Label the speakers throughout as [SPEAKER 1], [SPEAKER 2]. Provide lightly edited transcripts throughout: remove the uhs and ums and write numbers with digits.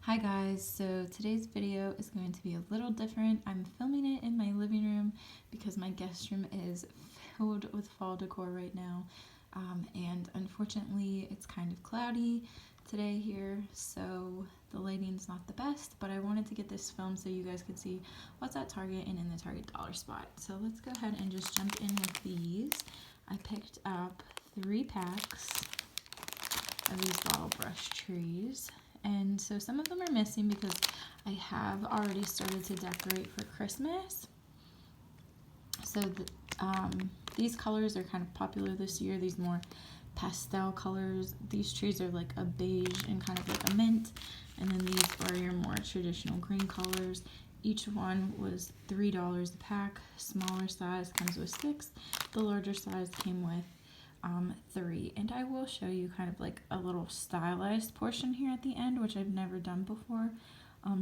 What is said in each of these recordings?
[SPEAKER 1] Hi guys, so today's video is going to be a little different. I'm filming it in my living room because my guest room is filled with fall decor right now. And unfortunately it's kind of cloudy today here, so the lighting's not the best, but I wanted to get this filmed so you guys could see what's at Target and in the Target dollar spot. So let's go ahead and just jump in with these. I picked up 3 packs of these bottle brush trees. And so some of them are missing because I have already started to decorate for Christmas. So these colors are kind of popular this year, these more pastel colors. These trees are like a beige and kind of like a mint. And then these are your more traditional green colors. Each one was $3 a pack. Smaller size comes with 6. The larger size came with 3, and I will show you kind of like a little stylized portion here at the end, which I've never done before,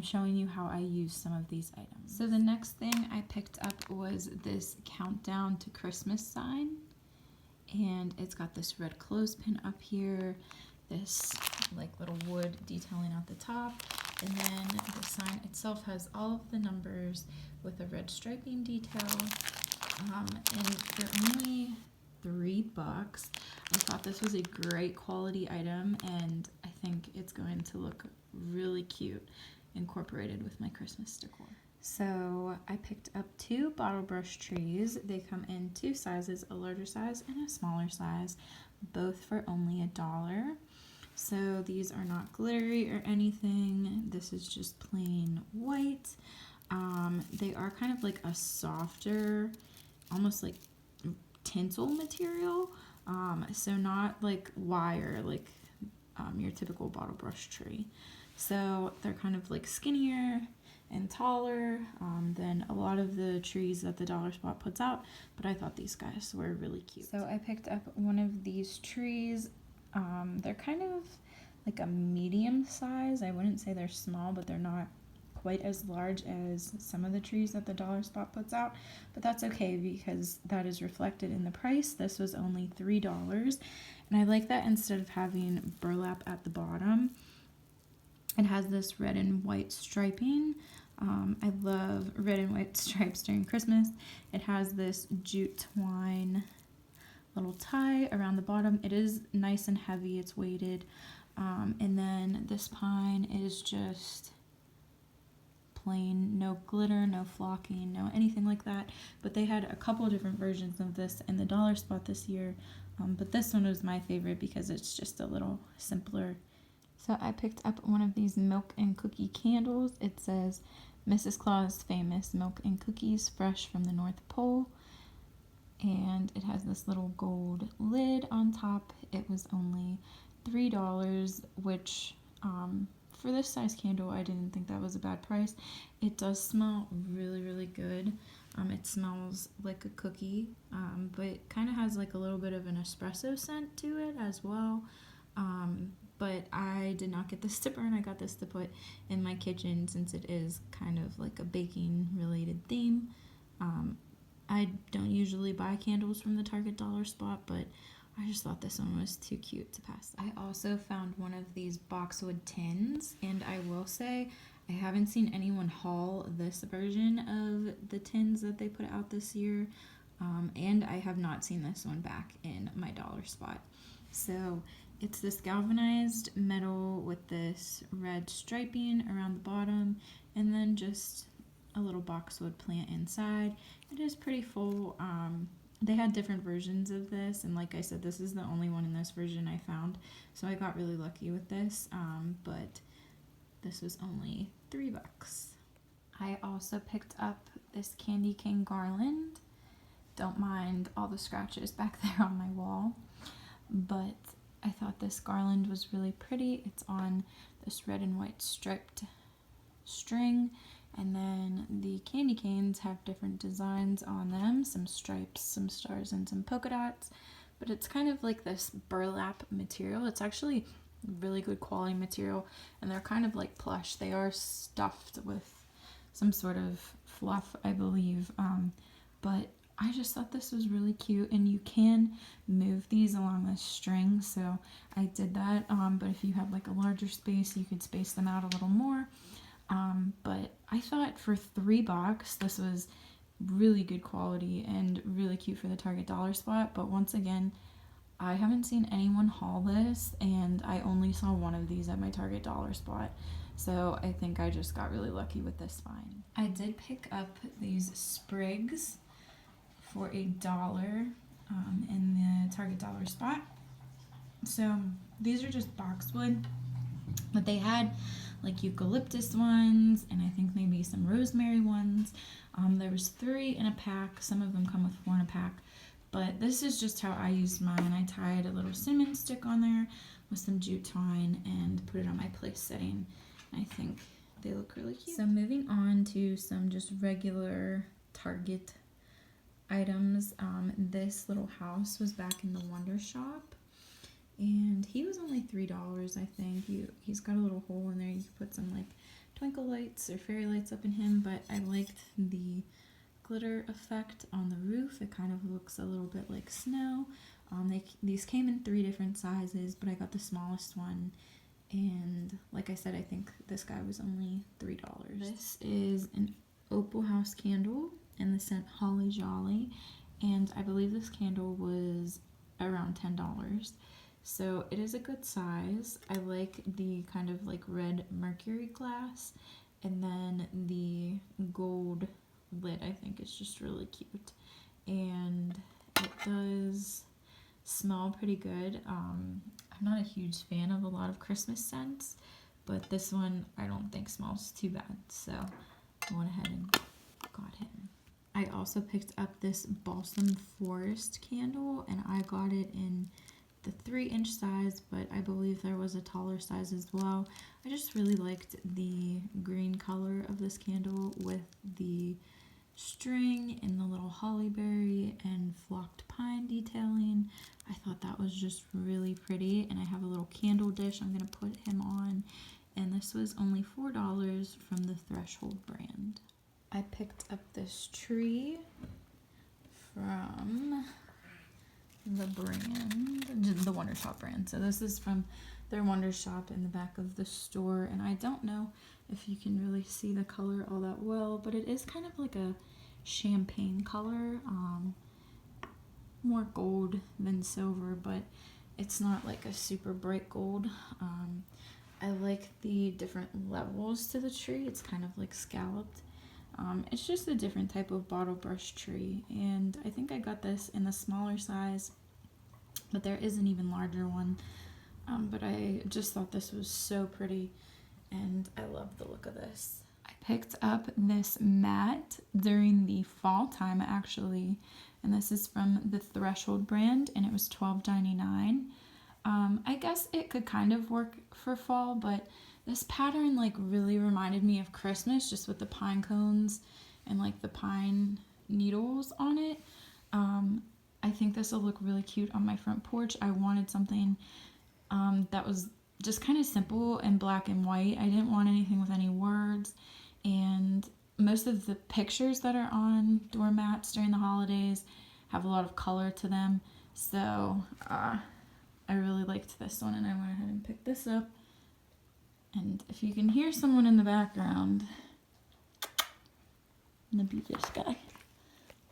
[SPEAKER 1] showing you how I use some of these items. So the next thing I picked up was this countdown to Christmas sign, and it's got this red clothespin up here, this like little wood detailing at the top, and then the sign itself has all of the numbers with a red striping detail, and they're only $3. I thought this was a great quality item, and I think it's going to look really cute incorporated with my Christmas decor. So I picked up 2 bottle brush trees. They come in 2 sizes, a larger size and a smaller size, both for only $1. So these are not glittery or anything. This is just plain white. They are kind of like a softer, almost like tinsel material, so not like wire like your typical bottle brush tree. So they're kind of like skinnier and taller than a lot of the trees that the dollar spot puts out, but I thought these guys were really cute. So I picked up one of these trees. They're kind of like a medium size. I wouldn't say they're small, but they're not quite as large as some of the trees that the dollar spot puts out, but that's okay because that is reflected in the price. This was only $3, and I like that instead of having burlap at the bottom, it has this red and white striping. I love red and white stripes during Christmas. It has this jute twine little tie around the bottom. It is nice and heavy, it's weighted, and then this pine is just plain, no glitter, no flocking, no anything like that, but they had a couple different versions of this in the dollar spot this year, but this one was my favorite because it's just a little simpler. So I picked up one of these milk and cookie candles. It says Mrs. Claus famous milk and cookies fresh from the North Pole, and it has this little gold lid on top. It was only $3, which for this size candle, I didn't think that was a bad price. It does smell really, really good. It smells like a cookie, but it kind of has like a little bit of an espresso scent to it as well. But I did not get this to burn. I got this to put in my kitchen since it is kind of like a baking related theme. I don't usually buy candles from the Target dollar spot, but I just thought this one was too cute to pass. I also found one of these boxwood tins, and I will say I haven't seen anyone haul this version of the tins that they put out this year, and I have not seen this one back in my dollar spot. So it's this galvanized metal with this red striping around the bottom, and then just a little boxwood plant inside. It is pretty full. They had different versions of this, and like I said, this is the only one in this version I found, so I got really lucky with this, but this was only $3. I also picked up this candy cane garland. Don't mind all the scratches back there on my wall, but I thought this garland was really pretty. It's on this red and white striped string, and then the candy canes have different designs on them, some stripes, some stars, and some polka dots, but it's kind of like this burlap material. It's actually really good quality material, and they're kind of like plush. They are stuffed with some sort of fluff, I believe, but I just thought this was really cute, and you can move these along the string, so I did that. But if you have like a larger space, you could space them out a little more. But I thought for $3 this was really good quality and really cute for the Target dollar spot. But once again, I haven't seen anyone haul this, and I only saw one of these at my Target dollar spot. So I think I just got really lucky with this find. I did pick up these sprigs for $1 in the Target dollar spot. So these are just boxwood, but they had like eucalyptus ones and I think maybe some rosemary ones. There was 3 in a pack. Some of them come with 4 in a pack, but this is just how I used mine. I tied a little cinnamon stick on there with some jute twine and put it on my place setting. I think they look really cute. So moving on to some just regular Target items. This little house was back in the Wonder Shop, and he was only $3, I think. He's got a little hole in there. You could put some like twinkle lights or fairy lights up in him, but I liked the glitter effect on the roof. It kind of looks a little bit like snow. These came in 3 different sizes, but I got the smallest one, and like I said, I think this guy was only $3. This is an Opal House candle in the scent Holly Jolly, and I believe this candle was around $10. So it is a good size. I like the kind of like red mercury glass, and then the gold lid I think is just really cute, and it does smell pretty good. I'm not a huge fan of a lot of Christmas scents, but this one I don't think smells too bad, so I went ahead and got him. I also picked up this Balsam Forest candle, and I got it in the 3-inch size, but I believe there was a taller size as well. I just really liked the green color of this candle with the string and the little hollyberry and flocked pine detailing. I thought that was just really pretty, and I have a little candle dish I'm going to put him on, and this was only $4 from the Threshold brand. I picked up this tree from the brand, the Wonder Shop brand. So this is from their Wonder Shop in the back of the store, and I don't know if you can really see the color all that well, but it is kind of like a champagne color, more gold than silver, but it's not like a super bright gold. I like the different levels to the tree. It's kind of like scalloped. It's just a different type of bottle brush tree, and I think I got this in the smaller size, but there is an even larger one. But I just thought this was so pretty, and I love the look of this. I picked up this mat during the fall time actually, and this is from the Threshold brand, and it was $12.99. I guess it could kind of work for fall, but this pattern like really reminded me of Christmas, just with the pine cones and like the pine needles on it. I think this will look really cute on my front porch. I wanted something that was just kind of simple and black and white. I didn't want anything with any words, and most of the pictures that are on doormats during the holidays have a lot of color to them, so I really liked this one, and I went ahead and picked this up. And if you can hear someone in the background, I'm gonna be this guy.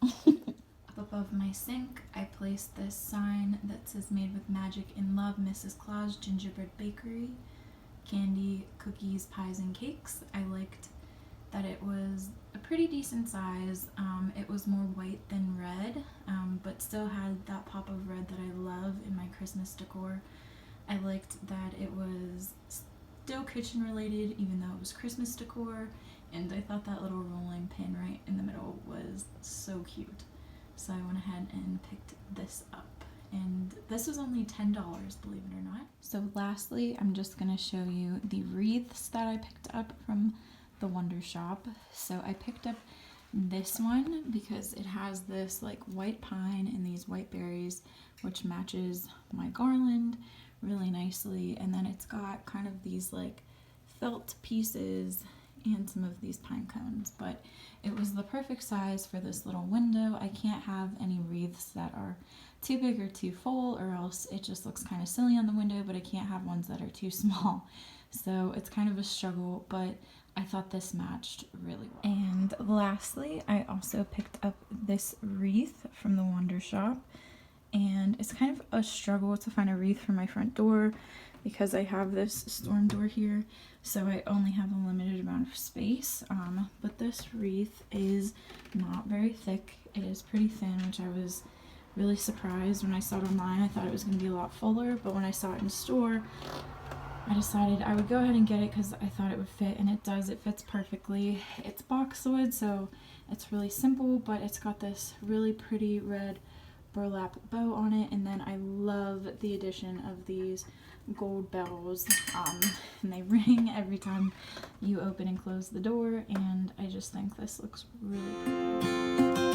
[SPEAKER 1] Up above my sink, I placed this sign that says "Made with Magic and Love, Mrs. Claus Gingerbread Bakery. Candy, cookies, pies, and cakes." I liked that it was a pretty decent size. It was more white than red, but still had that pop of red that I love in my Christmas decor. I liked that it was still kitchen related, even though it was Christmas decor, and I thought that little rolling pin right in the middle was so cute. So I went ahead and picked this up, and this was only $10, believe it or not. So lastly, I'm just going to show you the wreaths that I picked up from the Wonder Shop. So I picked up this one because it has this like white pine and these white berries, which matches my garland really nicely, and then it's got kind of these like felt pieces and some of these pine cones, but it was the perfect size for this little window. I can't have any wreaths that are too big or too full, or else it just looks kind of silly on the window, but I can't have ones that are too small. So it's kind of a struggle, but I thought this matched really well. And lastly, I also picked up this wreath from the Wonder Shop, and it's kind of a struggle to find a wreath for my front door because I have this storm door here, so I only have a limited amount of space. But this wreath is not very thick. It is pretty thin, which I was really surprised when I saw it online. I thought it was going to be a lot fuller, but when I saw it in store, I decided I would go ahead and get it because I thought it would fit, and it does. It fits perfectly. It's boxwood, so it's really simple, but it's got this really pretty red burlap bow on it, and then I love the addition of these gold bells, and they ring every time you open and close the door, and I just think this looks really pretty.